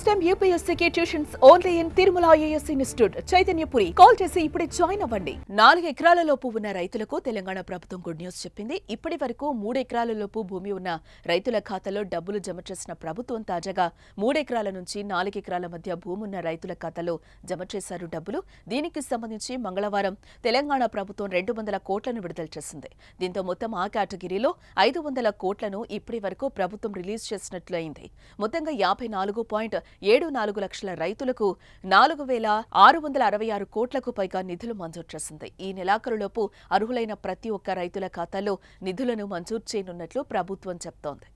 Time యూపీఎస్సీకి tuitions only in Tirumala IAS institute Chaitanyapuri. Call చేసి ఇప్పుడే జాయిన్ అవ్వండి. 4 ఎకరాల లోపు ఉన్న రైతులకు తెలంగాణ ప్రభుత్వం గుడ్ న్యూస్ చెప్పింది. ఇప్పటి వరకు 3 ఎకరాల లోపు భూమి ఉన్న రైతుల ఖాతాలో డబ్బులు జమ చేసిన ప్రభుత్వం తాజాగా 3 ఎకరాల నుంచి 4 ఎకరాల మధ్య భూమి ఉన్న రైతుల ఖాతాలో జమ చేశారు డబ్బులు. దీనికి సంబంధించి మంగళవారం తెలంగాణ ప్రభుత్వం 200 కోట్లను విడుదల చేసింది. దీంతో మొత్తం ఆ కేటగిరీలో 500 కోట్లను ఇప్పటి వరకు ప్రభుత్వం రిలీజ్ చేసినట్లయింది. మొత్తంగా 54.74 లక్షల రైతులకు 4,666 కోట్లకు పైగా నిధులు మంజూరు చేసింది. ఈ నెలాఖరులోపు అర్హులైన ప్రతి ఒక్క రైతుల ఖాతాలో నిధులను మంజూరు చేయనున్నట్లు ప్రభుత్వం చెప్తోంది.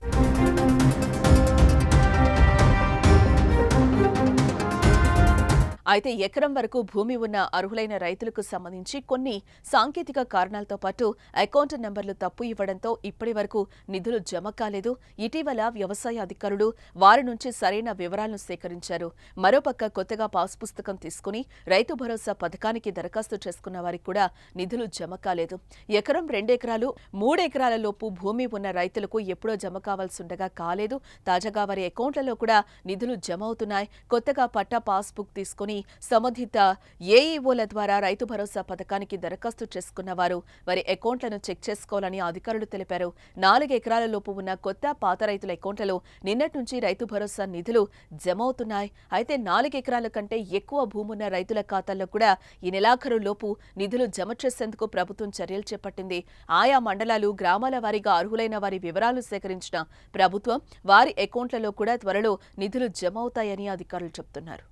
అయితే ఎకరం వరకు భూమి ఉన్న అర్హులైన రైతులకు సంబంధించి కొన్ని సాంకేతిక కారణాలతో పాటు అకౌంట్ నెంబర్లు తప్పు ఇవ్వడంతో ఇప్పటి వరకు నిధులు జమ కాలేదు. ఇటీవల వ్యవసాయ అధికారులు వారి నుంచి సరైన వివరాలను సేకరించారు. మరోపక్క కొత్తగా పాస్ పుస్తకం తీసుకుని రైతు భరోసా పథకానికి దరఖాస్తు చేసుకున్న వారికి కూడా నిధులు జమ కాలేదు. ఎకరం 2 ఎకరాలు 3 ఎకరాల లోపు భూమి ఉన్న రైతులకు ఎప్పుడో జమ కావాల్సిండగా కాలేదు. తాజాగా వారి అకౌంట్లలో కూడా నిధులు జమ అవుతున్నాయి. కొత్తగా పట్టా పాస్బుక్ తీసుకుని సంబంధిత ఏఈఓల ద్వారా రైతు భరోసా పథకానికి దరఖాస్తు చేసుకున్న వారు వారి అకౌంట్లను చెక్ చేసుకోవాలని అధికారులు తెలిపారు. 4 ఎకరాల లోపు ఉన్న కొత్త పాత రైతుల అకౌంట్లలో నిన్నటి నుంచి రైతు భరోసా నిధులు జమ అవుతున్నాయి. అయితే 4 ఎకరాల కంటే ఎక్కువ భూమున్న రైతుల ఖాతాల్లో కూడా ఈ నెలాఖరు లోపు నిధులు జమ చేసేందుకు ప్రభుత్వం చర్యలు చేపట్టింది. ఆయా మండలాలు, గ్రామాల వారీగా అర్హులైన వారి వివరాలు సేకరించిన ప్రభుత్వం వారి అకౌంట్లలో కూడా త్వరలో నిధులు జమ అవుతాయని అధికారులు చెబుతున్నారు.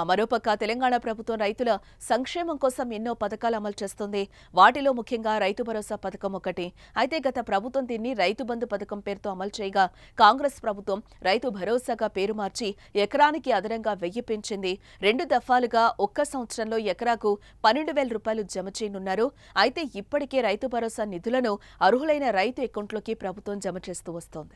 మరోపక్క తెలంగాణ ప్రభుత్వం రైతుల సంక్షేమం కోసం ఎన్నో పథకాలు అమలు చేస్తుంది. వాటిలో ముఖ్యంగా రైతు భరోసా పథకం ఒకటి. అయితే గత ప్రభుత్వం దీన్ని రైతు బంధు పథకం పేరుతో అమలు చేయగా కాంగ్రెస్ ప్రభుత్వం రైతు భరోసాగా పేరు మార్చి ఎకరానికి అదనంగా 1000 పెంచింది. 2 దఫాలుగా ఒక్క సంవత్సరంలో ఎకరాకు 12,000 రూపాయలు జమ చేయనున్నారు. అయితే ఇప్పటికే రైతు భరోసా నిధులను అర్హులైన రైతు అకౌంట్లోకి ప్రభుత్వం జమ చేస్తూ వస్తోంది.